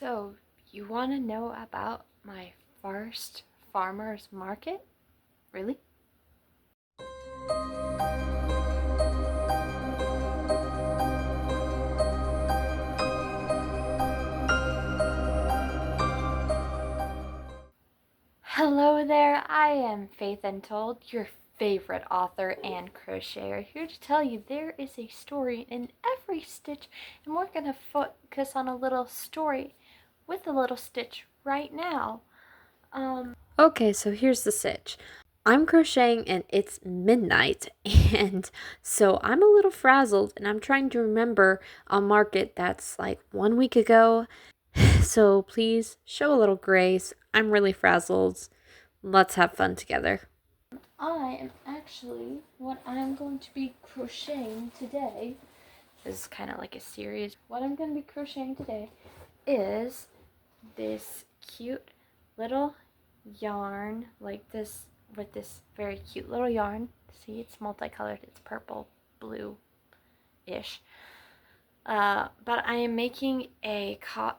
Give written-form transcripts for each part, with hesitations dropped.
So, you want to know about my first farmer's market? Really? Hello there, I am Faith Untold, your favorite author and crocheter, here to tell you there is a story in every stitch, and we're going to focus on a little story with a little stitch right now. Okay, so here's the sitch. I'm crocheting and it's midnight, and so I'm a little frazzled, and I'm trying to remember a market that's like 1 week ago. So please show a little grace. I'm really frazzled. Let's have fun together. What I'm going to be crocheting today, this is kind of like a series. What I'm going to be crocheting today is this cute little yarn, like this, with this very cute little yarn. See, it's multicolored. It's purple, blue-ish. But I am making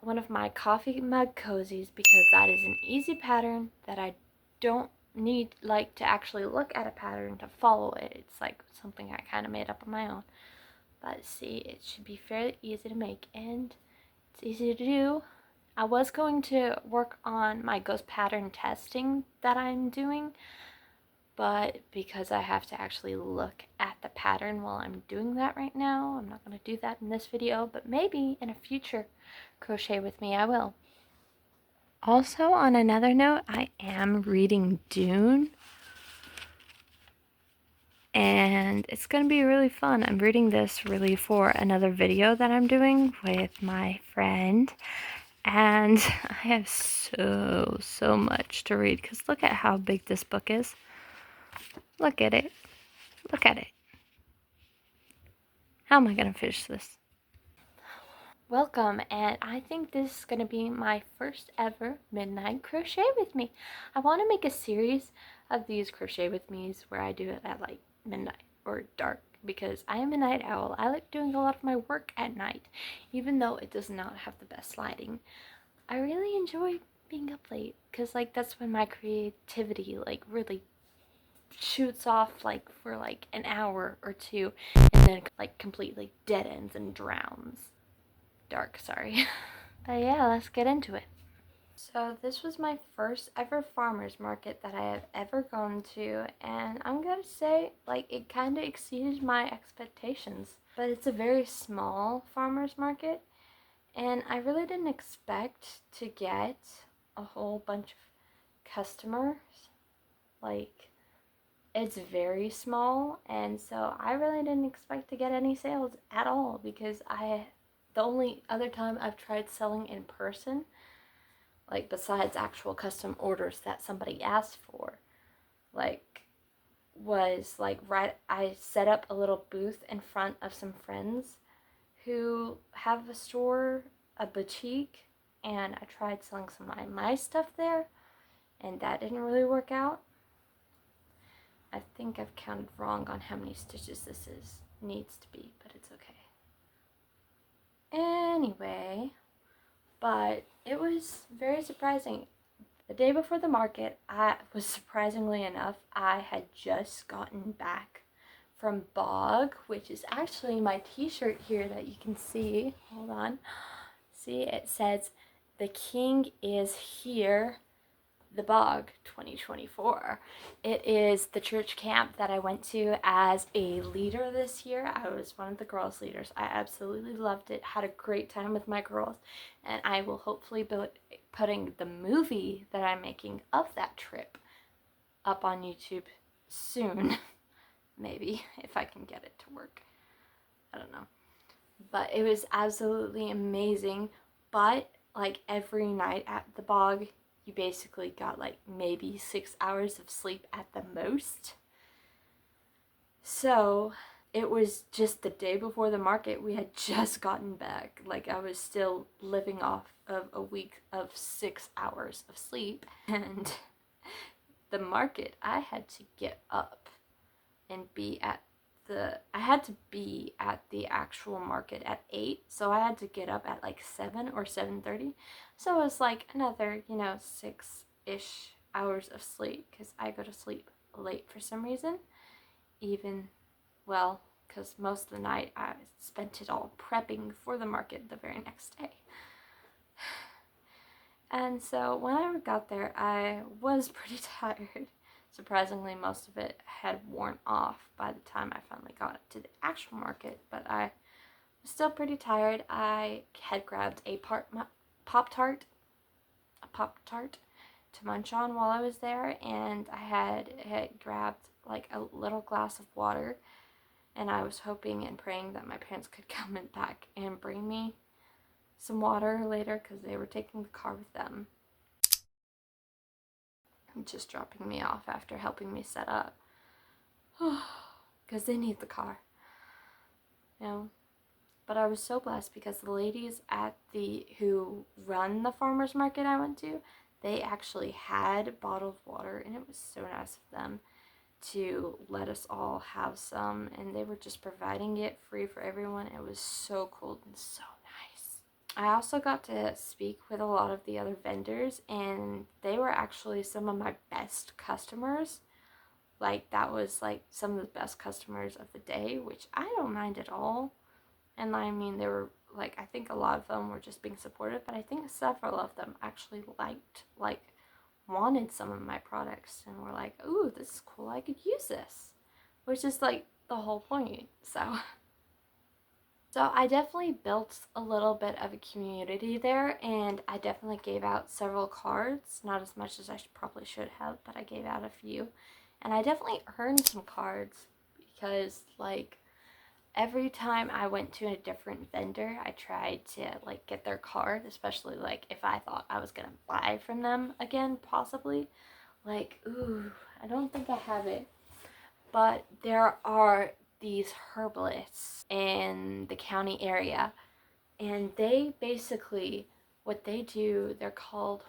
one of my coffee mug cozies because that is an easy pattern that I don't need to actually look at a pattern to follow it. It's like something I kind of made up on my own. But see, it should be fairly easy to make and it's easy to do. I was going to work on my ghost pattern testing that I'm doing, but because I have to actually look at the pattern while I'm doing that right now, I'm not going to do that in this video, but maybe in a future crochet with me I will. Also, on another note, I am reading Dune, and it's going to be really fun. I'm reading this really for another video that I'm doing with my friend, and I have so much to read because look at how big this book is. Look at it. Look at it. How am I going to finish this? Welcome, and I think this is going to be my first ever midnight crochet with me. I want to make a series of these crochet with me's where I do it at like midnight or dark because I am a night owl. I like doing a lot of my work at night, even though it does not have the best lighting. I really enjoy being up late because like that's when my creativity like really shoots off like for like an hour or two and then like completely dead ends and drowns. Dark, sorry. But yeah, let's get into it. So this was my first ever farmer's market that I have ever gone to, and I'm gonna say like it kind of exceeded my expectations. But it's a very small farmer's market, and I really didn't expect to get a whole bunch of customers. Like, it's very small, and so I really didn't expect to get any sales at all because the only other time I've tried selling in person, like besides actual custom orders that somebody asked for, like was like I set up a little booth in front of some friends who have a store, a boutique, and I tried selling some of my stuff there, and that didn't really work out. I think I've counted wrong on how many stitches this needs to be, but it's okay. Anyway, but it was very surprising. The day before the market, surprisingly enough, I had just gotten back from Bog, which is actually my t-shirt here that you can see. Hold on. See, it says, "The King is Here, the Bog 2024. It is the church camp that I went to as a leader this year. I was one of the girls leaders. I absolutely loved it, had a great time with my girls, and I will hopefully be putting the movie that I'm making of that trip up on YouTube soon. Maybe, if I can get it to work. I don't know. But it was absolutely amazing. But like every night at the Bog, you basically got like maybe 6 hours of sleep at the most. So it was just the day before the market. We had just gotten back. Like I was still living off of a week of 6 hours of sleep. And the market, I had to get up and be at I had to be at the actual market at 8, so I had to get up at like 7 or 7:30. So it was like another, 6-ish hours of sleep because I go to sleep late for some reason. Even, well, because most of the night I spent it all prepping for the market the very next day. And so when I got there, I was pretty tired. Surprisingly, most of it had worn off by the time I finally got to the actual market, but I was still pretty tired. I had grabbed a Pop-Tart, to munch on while I was there, and I had grabbed like a little glass of water, and I was hoping and praying that my parents could come back and bring me some water later because they were taking the car with them, just dropping me off after helping me set up because they need the car, But I was so blessed because the ladies who run the farmers market I went to, they actually had bottled water, and it was so nice of them to let us all have some, and they were just providing it free for everyone. It was so cool and so nice. I also got to speak with a lot of the other vendors, and they were actually some of my best customers. Like, that was like some of the best customers of the day, which I don't mind at all. And I mean, they were like, I think a lot of them were just being supportive, but I think several of them actually wanted some of my products and were like, ooh, this is cool, I could use this, which is like the whole point. So I definitely built a little bit of a community there, and I definitely gave out several cards, not as much as I probably should have, but I gave out a few. And I definitely earned some cards because, like, every time I went to a different vendor, I tried to, like, get their card, especially, like, if I thought I was gonna buy from them again, possibly. Like, ooh, I don't think I have it. But there are these herbalists in the county area, and they basically, what they do, they're called,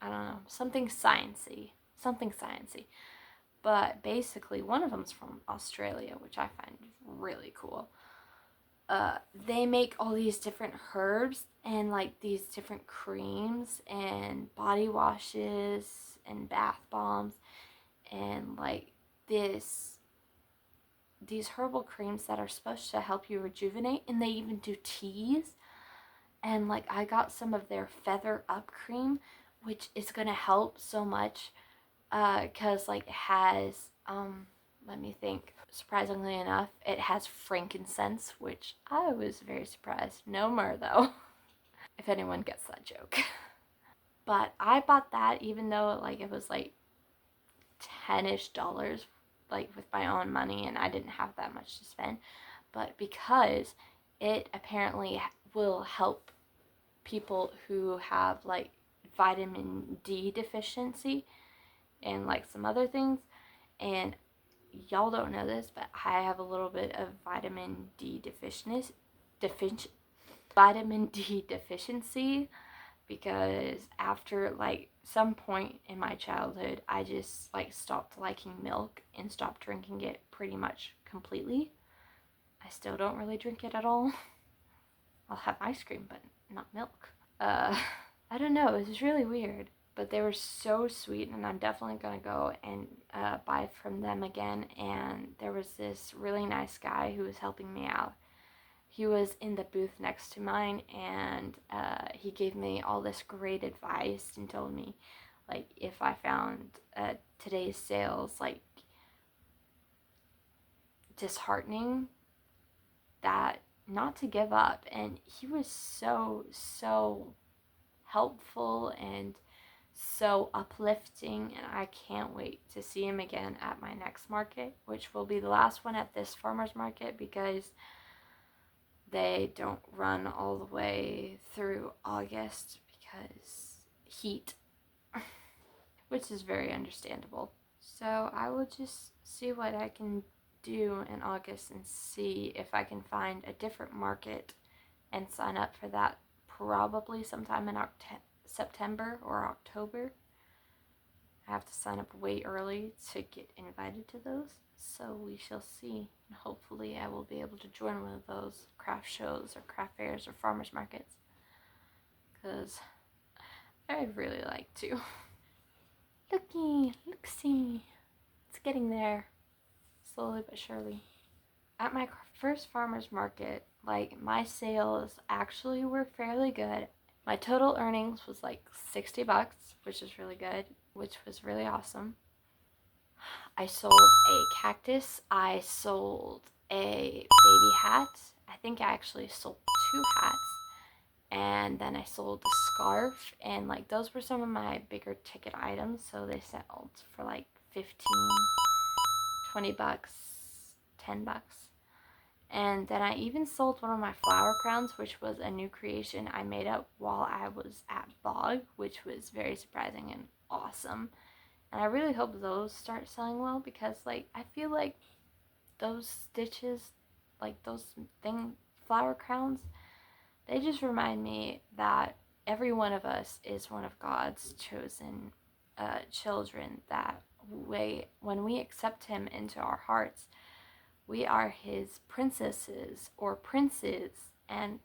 I don't know, something sciencey, but basically one of them's from Australia, which I find really cool. They make all these different herbs and like these different creams and body washes and bath bombs and like this these herbal creams that are supposed to help you rejuvenate, and they even do teas. And like, I got some of their feather up cream, which is gonna help so much because like it has let me think, surprisingly enough, it has frankincense, which I was very surprised. No myrrh though, if anyone gets that joke. But I bought that even though like it was like $10-ish, like with my own money, and I didn't have that much to spend. But because it apparently will help people who have like vitamin D deficiency and like some other things, and y'all don't know this, but I have a little bit of vitamin D deficiency, because after like some point in my childhood, I just like stopped liking milk and stopped drinking it pretty much completely. I still don't really drink it at all. I'll have ice cream, but not milk. I don't know, it was really weird, but they were so sweet, and I'm definitely gonna go and buy from them again. And there was this really nice guy who was helping me out. He was in the booth next to mine, and he gave me all this great advice and told me, like, if I found today's sales like disheartening, that not to give up. And he was so helpful and so uplifting, and I can't wait to see him again at my next market, which will be the last one at this farmer's market because they don't run all the way through August because heat, which is very understandable. So I will just see what I can do in August and see if I can find a different market and sign up for that probably sometime in September or October. I have to sign up way early to get invited to those. So we shall see. And hopefully I will be able to join one of those craft shows or craft fairs or farmers markets, because I'd really like to. Look-see. It's getting there, slowly but surely. At my first farmer's market, like, my sales actually were fairly good. My total earnings was like $60, which is really good, which was really awesome. I sold a cactus, I sold a baby hat, I think I actually sold 2 hats, and then I sold a scarf, and like those were some of my bigger ticket items, so they sold for like 15, 20 bucks, $10. And then I even sold one of my flower crowns, which was a new creation I made up while I was at Bog, which was very surprising and awesome. And I really hope those start selling well, because like I feel like those stitches, like those flower crowns, they just remind me that every one of us is one of God's chosen children, that when we accept him into our hearts, we are his princesses or princes. And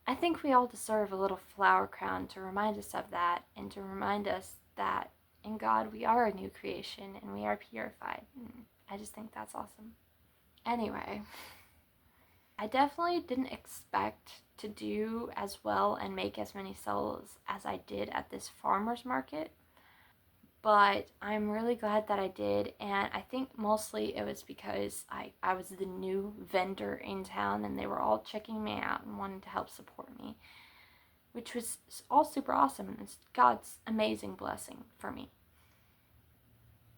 I think we all deserve a little flower crown to remind us of that, and to remind us that in God we are a new creation and we are purified. And I just think that's awesome. Anyway, I definitely didn't expect to do as well and make as many sales as I did at this farmer's market, but I'm really glad that I did. And I think mostly it was because I was the new vendor in town, and they were all checking me out and wanting to help support me, which was all super awesome, and it's God's amazing blessing for me.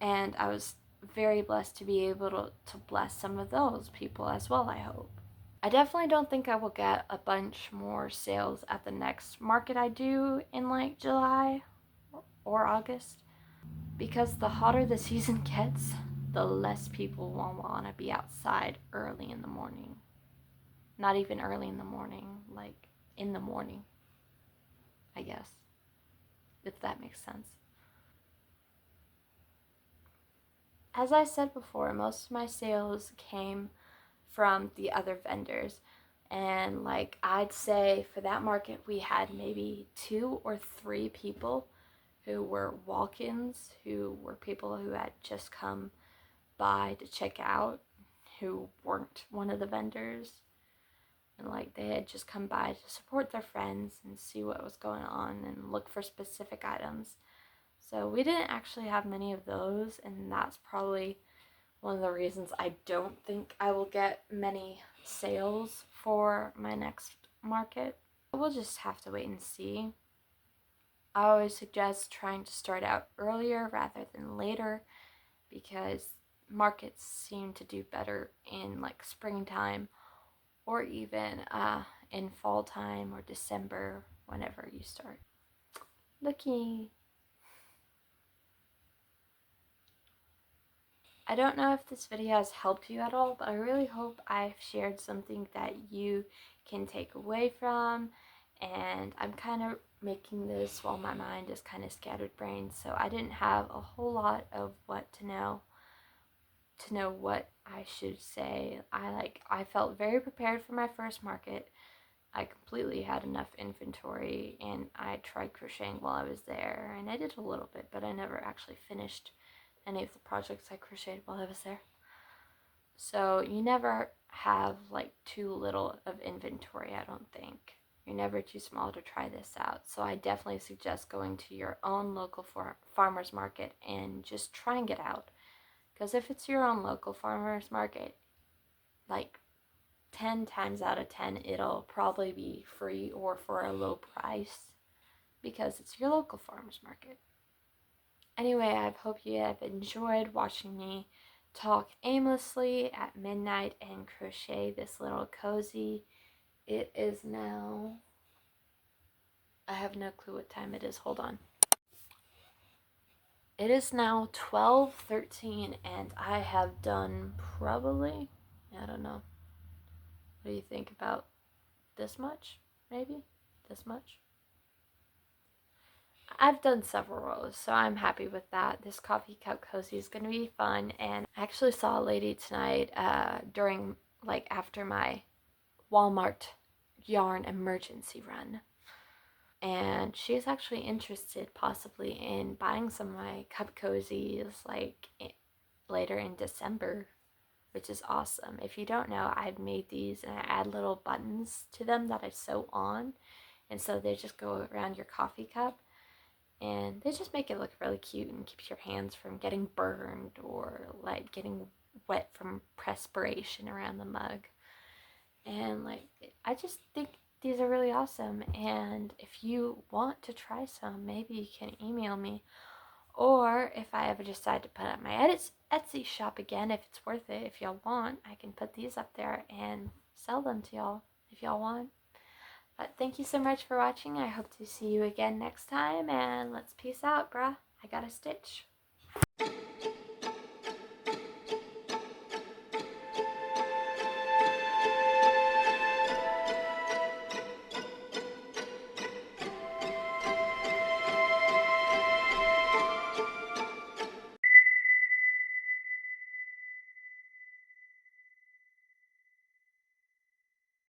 And I was very blessed to be able to bless some of those people as well, I hope. I definitely don't think I will get a bunch more sales at the next market I do in like July or August, because the hotter the season gets, the less people will want to be outside early in the morning. Not even early in the morning, like in the morning, I guess, if that makes sense. As I said before, most of my sales came from the other vendors. And like, I'd say for that market, we had maybe 2 or 3 people who were walk-ins, who were people who had just come by to check out, who weren't one of the vendors. And like, they had just come by to support their friends and see what was going on and look for specific items. So we didn't actually have many of those, and that's probably one of the reasons I don't think I will get many sales for my next market. We'll just have to wait and see. I always suggest trying to start out earlier rather than later, because markets seem to do better in like springtime, or even in fall time or December, whenever you start. Looky. I don't know if this video has helped you at all, but I really hope I've shared something that you can take away from. And I'm kind of making this while my mind is kind of scattered brained, so I didn't have a whole lot of what to know what I should say. I felt very prepared for my first market. I completely had enough inventory, and I tried crocheting while I was there, and I did a little bit, but I never actually finished any of the projects I crocheted while I was there. So you never have like too little of inventory, I don't think. You're never too small to try this out. So I definitely suggest going to your own local farmer's market and just trying it out. Because if it's your own local farmer's market, like 10 times out of 10, it'll probably be free or for a low price, because it's your local farmer's market. Anyway, I hope you have enjoyed watching me talk aimlessly at midnight and crochet this little cozy. It is now, I have no clue what time it is, hold on. It is now 12:13, and I have done probably, I don't know, what do you think, about this much? Maybe this much? I've done several rows, so I'm happy with that. This coffee cup cozy is going to be fun. And I actually saw a lady tonight during, like, after my Walmart yarn emergency run. And she's actually interested possibly in buying some of my cup cozies, like, later in December, which is awesome. If you don't know, I've made these and I add little buttons to them that I sew on. And so they just go around your coffee cup. And they just make it look really cute and keeps your hands from getting burned or like getting wet from perspiration around the mug. And like, I just think these are really awesome. And if you want to try some, maybe you can email me. Or if I ever decide to put up my Etsy shop again, if it's worth it, if y'all want, I can put these up there and sell them to y'all if y'all want. But thank you so much for watching. I hope to see you again next time, and let's peace out, bruh. I gotta stitch.